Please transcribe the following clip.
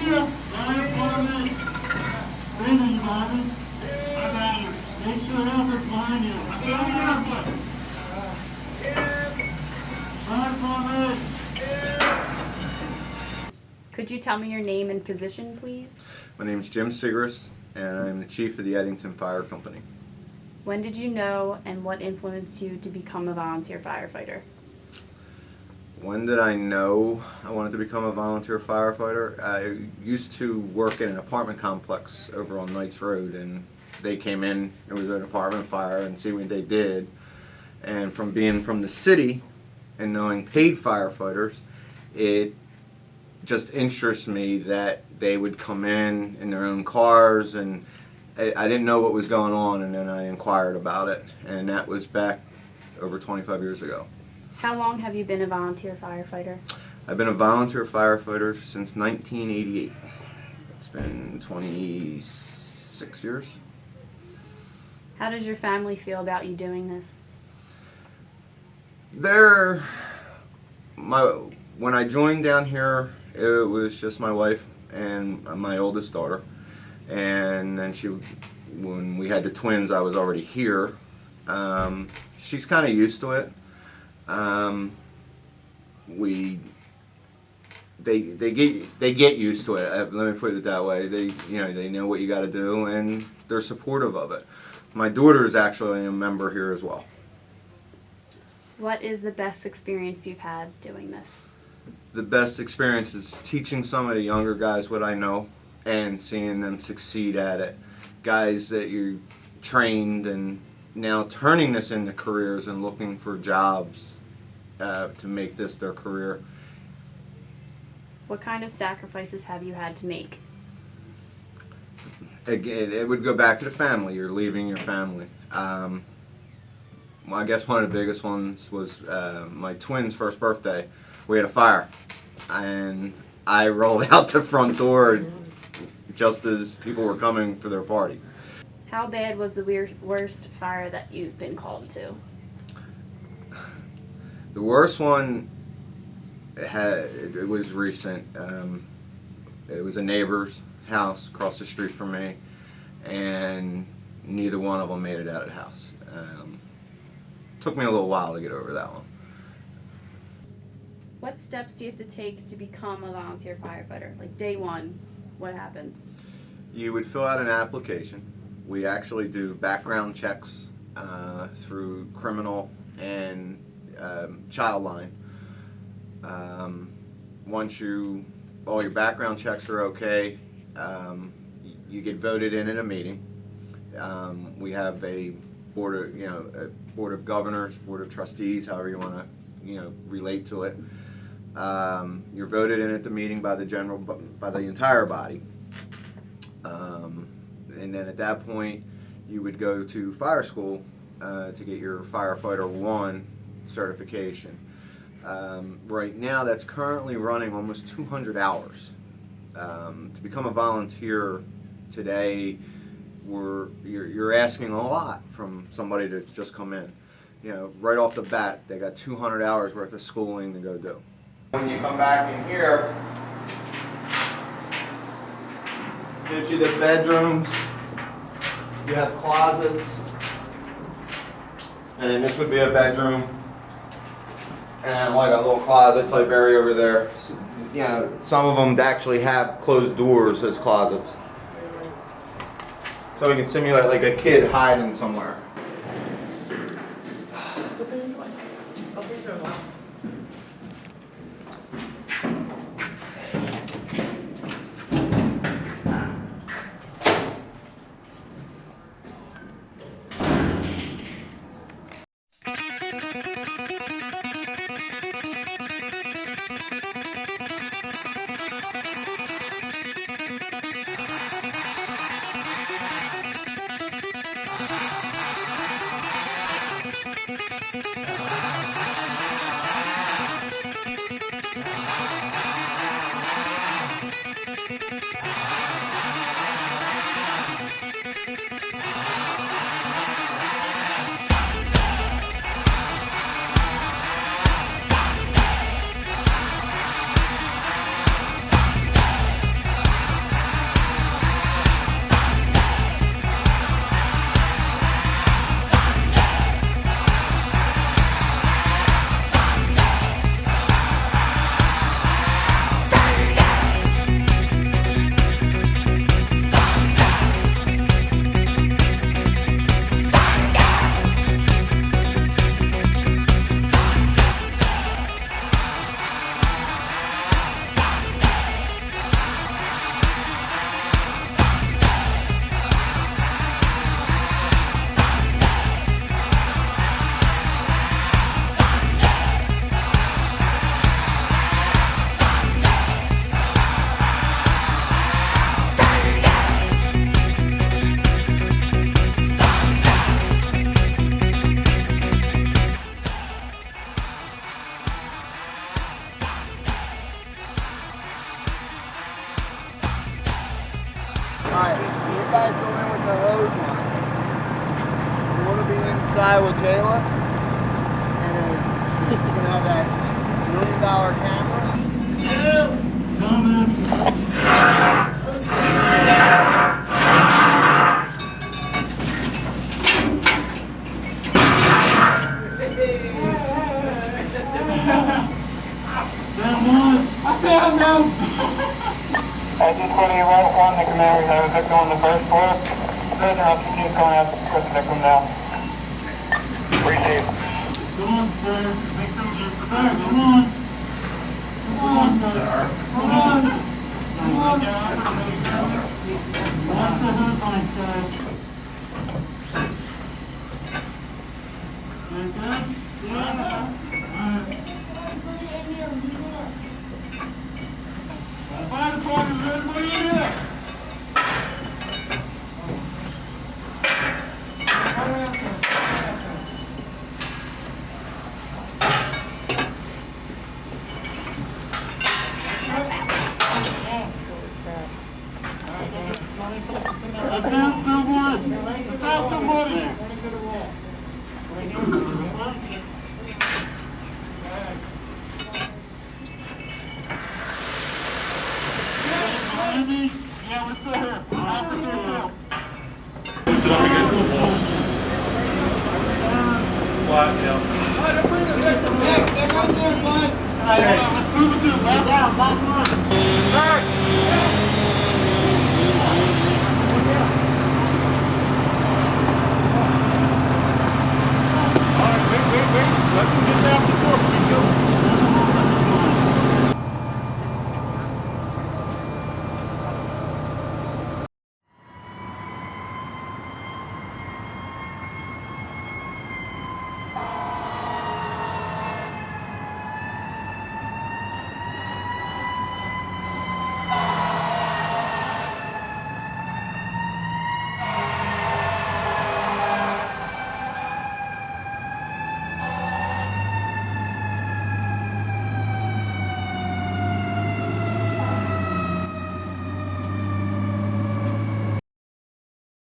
Firefighter, breathing body. I got it. Make sure help is behind you. Firefighter. Could you tell me your name and position, please? My name is Jim Sigris, and I'm the chief of the Eddington Fire Company. When did you know and what influenced you to become a volunteer firefighter? When did I know I wanted to become a volunteer firefighter? I used to work in an apartment complex over on Knights Road, and they came in, it was an apartment fire, and see what they did. And from being from the city and knowing paid firefighters, it just interests me that they would come in their own cars, and I didn't know what was going on, and then I inquired about it, and that was back over 25 years ago. How long have you been a volunteer firefighter? I've been a volunteer firefighter since 1988. It's been 26 years. How does your family feel about you doing this? When I joined down here, it was just my wife and my oldest daughter, and then when we had the twins, I was already here. She's kind of used to it. They get used to it. Let me put it that way. They know what you got to do, and they're supportive of it. My daughter is actually a member here as well. What is the best experience you've had doing this? The best experience is teaching some of the younger guys what I know and seeing them succeed at it. Guys that you trained and now turning this into careers and looking for jobs to make this their career. What kind of sacrifices have you had to make? Again, it would go back to the family. You're leaving your family. Well, I guess one of the biggest ones was my twins' first birthday. We had a fire, and I rolled out the front door just as people were coming for their party. How bad was the worst fire that you've been called to? The worst one, it was recent. It was a neighbor's house across the street from me, and neither one of them made it out of the house. Took me a little while to get over that one. What steps do you have to take to become a volunteer firefighter? Like day one, what happens? You would fill out an application. We actually do background checks through criminal and child line. Once all your background checks are okay, you get voted in at a meeting. We have a board of governors, board of trustees, however you want to relate to it. You're voted in at the meeting by the entire body. And then at that point, you would go to fire school to get your Firefighter 1 certification. Right now, that's currently running almost 200 hours. To become a volunteer today, you're asking a lot from somebody to just come in. Right off the bat, they got 200 hours worth of schooling to go do. When you come back in here, gives you the bedrooms, you have closets, and then this would be a bedroom, and like a little closet type area over there. Some of them actually have closed doors as closets. So we can simulate like a kid hiding somewhere. $5 camera. Coming. I found him! IG-20 right on the command, we have a victim on the first floor. Present LCT is going out to put the victim down. Receive. Come on, sir. Victim is there. Come on. Come on, sir. Come on. Come on. Watch the headline, sir. Like that? Yeah. Fire department, man. What are you doing? I found someone! I found somebody! Yeah, we're still here. Push it up against the wall. Flat, yeah. Alright, let's move it to the left. Down, last one.